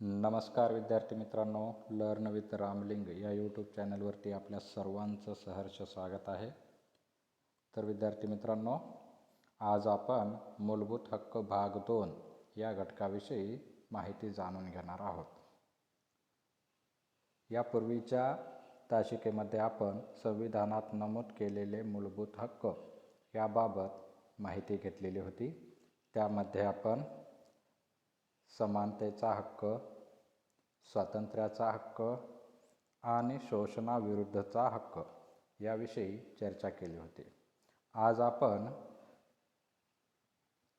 नमस्कार विद्यार्थी मित्रांनो, लर्न विथ रामलिंग या यूट्यूब चॅनलवरती आपल्या सर्वांचं सहर्ष स्वागत आहे. तर विद्यार्थी मित्रांनो, आज आपण मूलभूत हक्क भाग 2 या घटकाविषयी माहिती जाणून घेणार आहोत. यापूर्वीच्या तासिकेमध्ये आपण संविधानात नमूद केलेले मूलभूत हक्क याबाबत माहिती घेतलेली होती. त्यामध्ये आपण समानतेचा हक्क, स्वातंत्र्याचा हक्क आणि शोषणाविरुद्धचा हक्क याविषयी चर्चा केली होती. आज आपण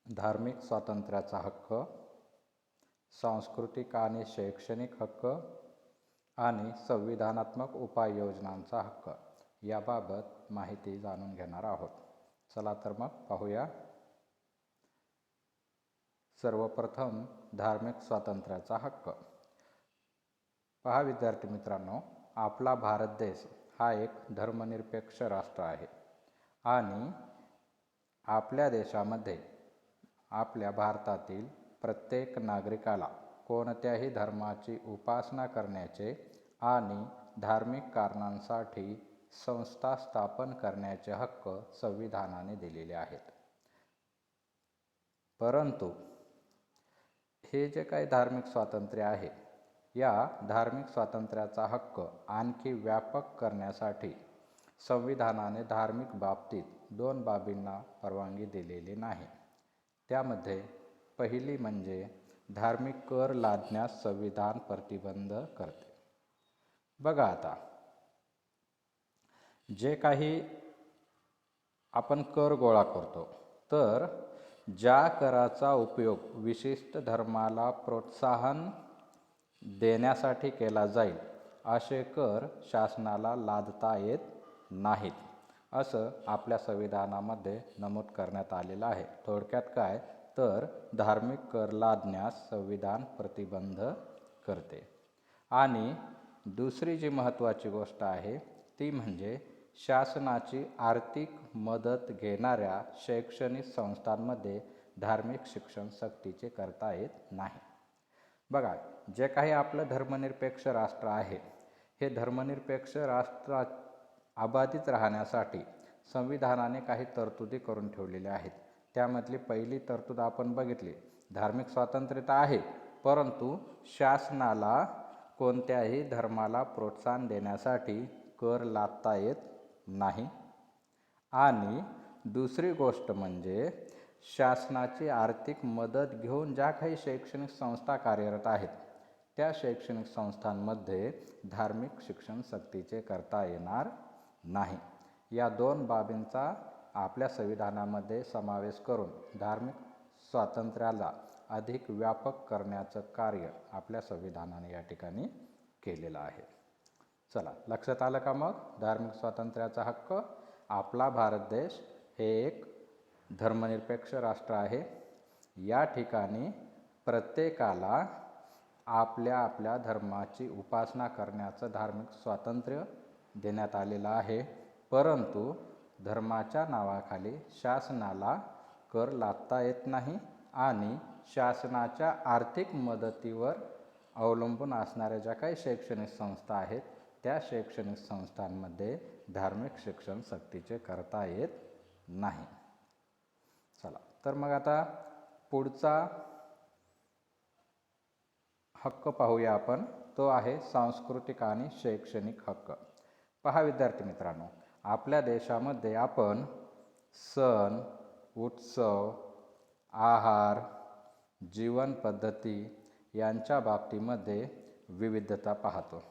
धार्मिक स्वातंत्र्याचा हक्क, सांस्कृतिक आणि शैक्षणिक हक्क आणि संविधानात्मक उपाययोजनांचा हक्क याबाबत माहिती जाणून घेणार आहोत. चला तर मग पाहूया. सर्वप्रथम धार्मिक स्वातंत्र्याचा हक्क. पहा विद्यार्थी मित्रांनो, आपला भारत देश हा एक धर्मनिरपेक्ष राष्ट्र आहे आणि आपल्या देशामध्ये, आपल्या भारतातील प्रत्येक नागरिकाला कोणत्याही धर्माची उपासना करण्याचे आणि धार्मिक कारणांसाठी संस्था स्थापन करण्याचे हक्क संविधानाने दिलेले आहेत. परंतु हे जे काही धार्मिक स्वातंत्र्य आहे, या धार्मिक स्वातंत्र्याचा हक्क आणखी व्यापक करण्यासाठी संविधानाने धार्मिक बाबतीत 2 बाबींना परवानगी दिलेली नाही. त्यामध्ये पहिली म्हणजे धार्मिक कर लादण्यास संविधान प्रतिबंध करते. बघा आता, जे काही आपण कर गोळा करतो, तर ज्या कराचा उपयोग विशिष्ट धर्माला प्रोत्साहन देण्यासाठी केला जाईल असे कर शासनाला लादता येत नाहीत, असं आपल्या संविधानामध्ये नमूद करण्यात आलेलं आहे. थोडक्यात काय, तर धार्मिक कर लादण्यास संविधान प्रतिबंध करते. आणि दुसरी जी महत्त्वाची गोष्ट आहे ती म्हणजे शासनाची आर्थिक मदत घेणाऱ्या शैक्षणिक संस्थांमध्ये धार्मिक शिक्षण सक्तीचे करता येत नाही. बघा, जे काही आपलं धर्मनिरपेक्ष राष्ट्र आहे, हे धर्मनिरपेक्ष राष्ट्र अबाधित राहण्यासाठी संविधानाने काही तरतुदी करून ठेवलेल्या आहेत. त्यामधली पहिली तरतूद आपण बघितली, धार्मिक स्वातंत्र्य आहे, परंतु शासनाला कोणत्याही धर्माला प्रोत्साहन देण्यासाठी कर लादता येत नाही. आणि दुसरी गोष्ट म्हणजे शासनाची आर्थिक मदत घेऊन ज्या काही शैक्षणिक संस्था कार्यरत आहेत, त्या शैक्षणिक संस्थांमध्ये धार्मिक शिक्षण सक्तीचे करता येणार नाही. या 2 बाबींचा आपल्या संविधानामध्ये समावेश करून धार्मिक स्वातंत्र्याला अधिक व्यापक करण्याचं कार्य आपल्या संविधानाने या ठिकाणी केलेलं आहे. चला, लक्षात आलं का मग धार्मिक स्वातंत्र्याचा हक्क? आपला भारत देश हे एक धर्मनिरपेक्ष राष्ट्र आहे. या ठिकाणी प्रत्येकाला आपल्या आपल्या धर्माची उपासना करण्याचं धार्मिक स्वातंत्र्य देण्यात आलेलं आहे, परंतु धर्माच्या नावाखाली शासनाला कर लादता येत नाही आणि शासनाच्या आर्थिक मदतीवर अवलंबून असणाऱ्या ज्या काही शैक्षणिक संस्था आहेत, त्या शैक्षणिक संस्थांमध्ये धार्मिक शिक्षण सक्तीचे करता येत नाही. चला तर मग आता पुढचा हक्क पाहूया आपण. तो आहे सांस्कृतिक आणि शैक्षणिक हक्क. पहा विद्यार्थी मित्रांनो, आपल्या देशामध्ये आपण सण, उत्सव, आहार, जीवन पद्धती यांच्या बाबतीमध्ये विविधता पाहतो.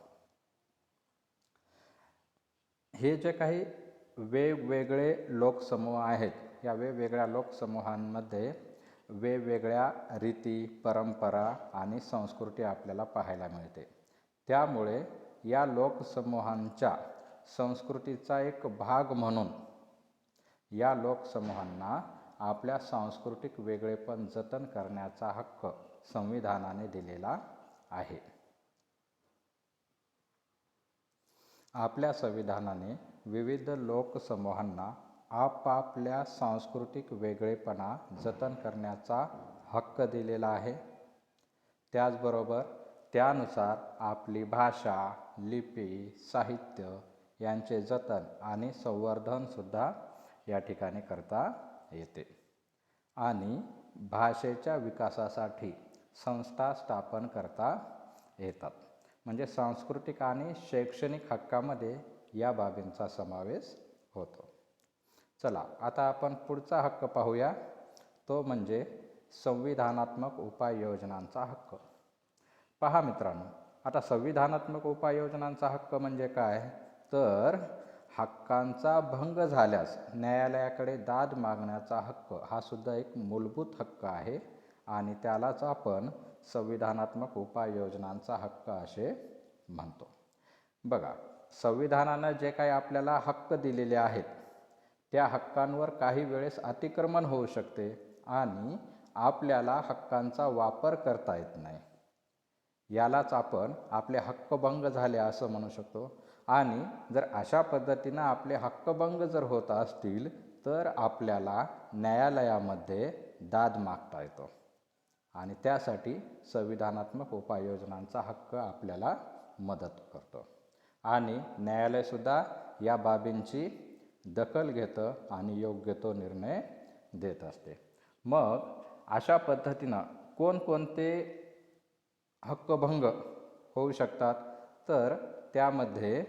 हे जे काही वेगवेगळे लोकसमूह आहेत, या वेगवेगळ्या लोकसमूहांमध्ये वेगवेगळ्या रीती, परंपरा आणि संस्कृती आपल्याला पाहायला मिळते. त्यामुळे या लोकसमूहांच्या संस्कृतीचा एक भाग म्हणून या लोकसमूहांना आपल्या सांस्कृतिक वेगळेपण जतन करण्याचा हक्क संविधानाने दिलेला आहे. आपल्या संविधानाने विविध लोकसमूहांना आपापल्या सांस्कृतिक वेगळेपणा जतन करण्याचा हक्क दिलेला आहे. त्याचबरोबर त्यानुसार आपली भाषा, लिपी, साहित्य यांचे जतन आणि संवर्धनसुद्धा या ठिकाणी करता येते. आणि भाषेच्या विकासासाठी संस्था स्थापन करता येतात. म्हणजे सांस्कृतिक आणि शैक्षणिक हक्कामध्ये या बाबींचा समावेश होतो. चला आता आपण पुढचा हक्क पाहूया, तो म्हणजे संविधानात्मक उपाययोजनांचा हक्क. पहा मित्रांनो, आता संविधानात्मक उपाययोजनांचा हक्क म्हणजे काय, तर हक्कांचा भंग झाल्यास न्यायालयाकडे दाद मागण्याचा हक्क हा सुद्धा एक मूलभूत हक्क आहे आणि त्यालाच आपण संविधानात्मक उपाययोजनांचा हक्क असे म्हणतो. बघा, संविधानानं जे काही आपल्याला हक्क दिलेले आहेत त्या हक्कांवर काही वेळेस अतिक्रमण होऊ शकते आणि आपल्याला हक्कांचा वापर करता येत नाही. यालाच आपण आपले हक्कभंग झाले असं म्हणू शकतो. आणि जर अशा पद्धतीनं आपले हक्कभंग जर होत असतील तर आपल्याला न्यायालयामध्ये दाद मागता येतो आणि त्यासाठी संविधानात्मक उपाययोजनांचा हक्क आपल्याला मदत करतो. आणि न्यायालयसुद्धा या बाबींची दखल घेतं आणि योग्य तो निर्णय देत असते. मग अशा पद्धतीनं कोणकोणते हक्कभंग होऊ शकतात, तर त्यामध्ये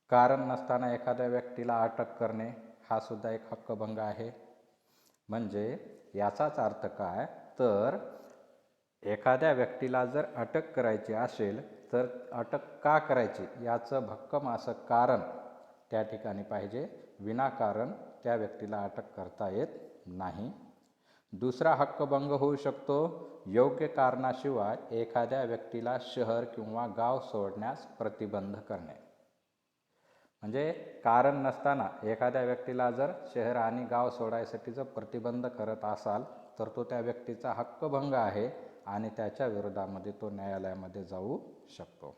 कारण नसताना एखाद्या व्यक्तीला अटक करणे हा सुद्धा एक हक्कभंग आहे. म्हणजे याचाच अर्थ काय, तर एखाद्या व्यक्तीला जर अटक करायची असेल तर अटक का करायची याचं भक्कम असं कारण त्या ठिकाणी पाहिजे. विनाकारण त्या व्यक्तीला अटक करता येत नाही. दुसरा हक्कभंग होऊ शकतो योग्य कारणाशिवाय एखाद्या व्यक्तीला शहर किंवा गाव सोडण्यास प्रतिबंध करणे. म्हणजे कारण नसताना एखाद्या व्यक्तीला जर शहर आणि गाव सोडायसाठी जर प्रतिबंध करत असाल तर तो त्या व्यक्तीचा हक्कभंग आहे आणि त्याच्या विरोधामध्ये तो न्यायालयामध्ये जाऊ शकतो.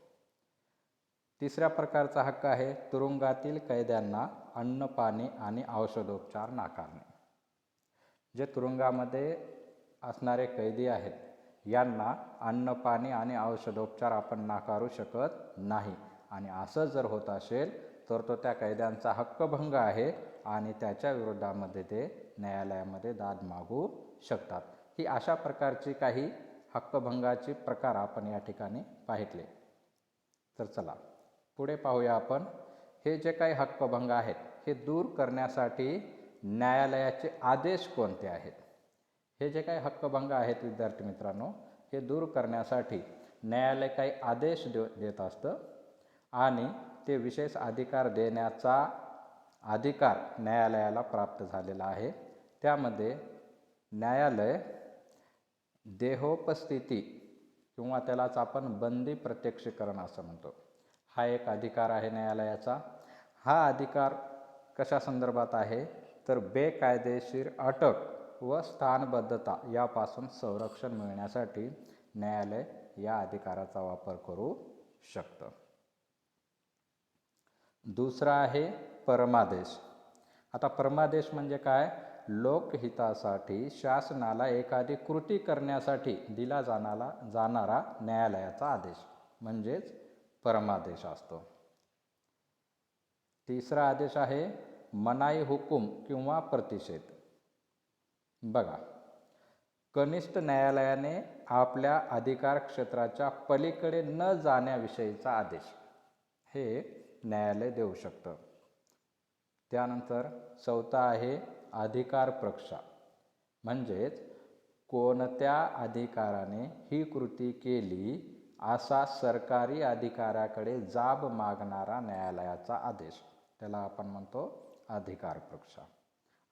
तिसऱ्या प्रकारचा हक्क आहे तुरुंगातील कैद्यांना अन्न, पाणी आणि औषधोपचार नाकारणे. जे तुरुंगामध्ये असणारे कैदी आहेत यांना अन्न, पाणी आणि औषधोपचार आपण नाकारू शकत नाही आणि असं जर होत असेल तर तो त्या कैद्यांचा हक्कभंग आहे आणि त्याच्या विरोधामध्ये ते न्यायालयामध्ये दाद मागू शकतात. ही अशा प्रकारची काही हक्कभंगाची प्रकार आपण या ठिकाणी पाहितले. तर चला पुढे पाहूया आपण. हे जे काही हक्कभंग आहेत हे दूर करण्यासाठी न्यायालयाचे आदेश कोणते आहेत. हे जे काही हक्कभंग आहेत विद्यार्थी मित्रांनो, हे दूर करण्यासाठी न्यायालय काही आदेश देत असतं आणि ते विशेष अधिकार देण्याचा अधिकार न्यायालयाला प्राप्त झालेला आहे. त्यामध्ये न्यायालय देहोपस्थिती किंवा त्यालाच आपण बंदी प्रत्यक्षीकरण असं म्हणतो, हा एक अधिकार आहे न्यायालयाचा. हा अधिकार कशा संदर्भात आहे, तर बेकायदेशीर अटक व स्थानबद्धता यापासून संरक्षण मिळण्यासाठी न्यायालय या अधिकाराचा वापर करू शकतं. दुसरा आहे परमादेश. आता परमादेश म्हणजे काय, लोकहितासाठी शासनाला एखादी कृती करण्यासाठी दिला जाणारा न्यायालयाचा आदेश म्हणजेच परमादेश असतो. तिसरा आदेश आहे मनाई हुकूम किंवा प्रतिषेध. बघा, कनिष्ठ न्यायालयाने आपल्या अधिकार क्षेत्राच्या पलीकडे न जाण्याविषयीचा आदेश हे न्यायालय देऊ शकतं. त्यानंतर चौथा आहे अधिकार प्रक्षा. म्हणजेच कोणत्या अधिकाराने ही कृती केली असा सरकारी अधिकाऱ्याकडे जाब मागणारा न्यायालयाचा आदेश, त्याला आपण म्हणतो अधिकार प्रक्षा.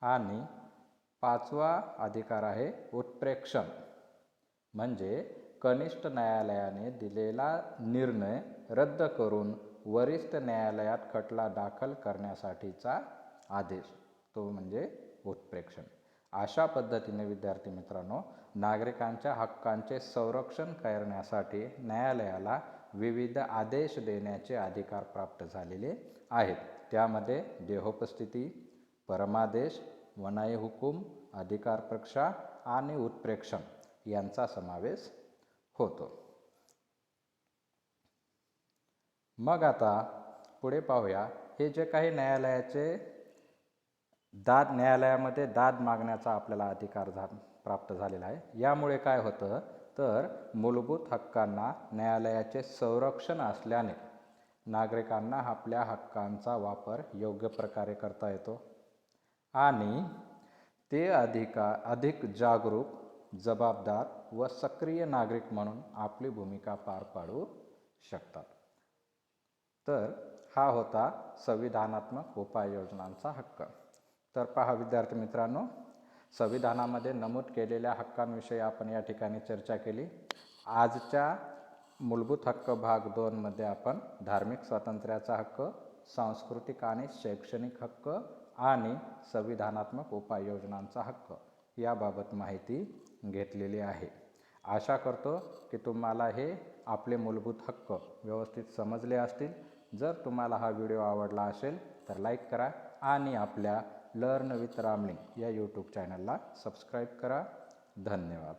आणि पाचवा अधिकार आहे उत्प्रेक्षण. म्हणजे कनिष्ठ न्यायालयाने दिलेला निर्णय रद्द करून वरिष्ठ न्यायालयात खटला दाखल करण्यासाठीचा आदेश, तो म्हणजे उत्प्रेक्षण. अशा पद्धतीने विद्यार्थी मित्रांनो, नागरिकांच्या हक्कांचे संरक्षण करण्यासाठी न्यायालयाला विविध आदेश देण्याचे अधिकार प्राप्त झालेले आहेत. त्यामध्ये देहोपस्थिती, परमादेश, मनाई हुकूम, अधिकार प्रक्षा आणि उत्प्रेक्षण यांचा समावेश होतो. मग आता पुढे पाहूया, हे जे काही न्यायालयामध्ये दाद मागण्याचा आपल्याला अधिकार प्राप्त झालेला आहे. यामुळे काय होतं तर मूलभूत हक्कांना न्यायालयाचे संरक्षण असल्याने नागरिकांना आपल्या हक्कांचा वापर योग्य प्रकारे करता येतो आणि ते अधिक जागरूक, जबाबदार व सक्रिय नागरिक म्हणून आपली भूमिका पार पाडू शकतात. तर हा होता संविधानात्मक उपाययोजनांचा हक्क. तर पहा विद्यार्थी मित्रांनो, संविधानामध्ये नमूद केलेल्या हक्कांविषयी आपण या ठिकाणी चर्चा केली. आजच्या मूलभूत हक्क भाग 2 मध्ये आपण धार्मिक स्वातंत्र्याचा हक्क, सांस्कृतिक आणि शैक्षणिक हक्क आणि संविधानात्मक उपाययोजनांचा हक्क याबाबत माहिती घेतलेली आहे. आशा करतो की तुम्हाला हे आपले मूलभूत हक्क व्यवस्थित समजले असतील. जर तुम्हाला हा व्हिडिओ आवडला असेल तर लाईक करा आणि आपल्या लर्न विथ रामलिंग या यूट्यूब चॅनलला सबस्क्राईब करा. धन्यवाद.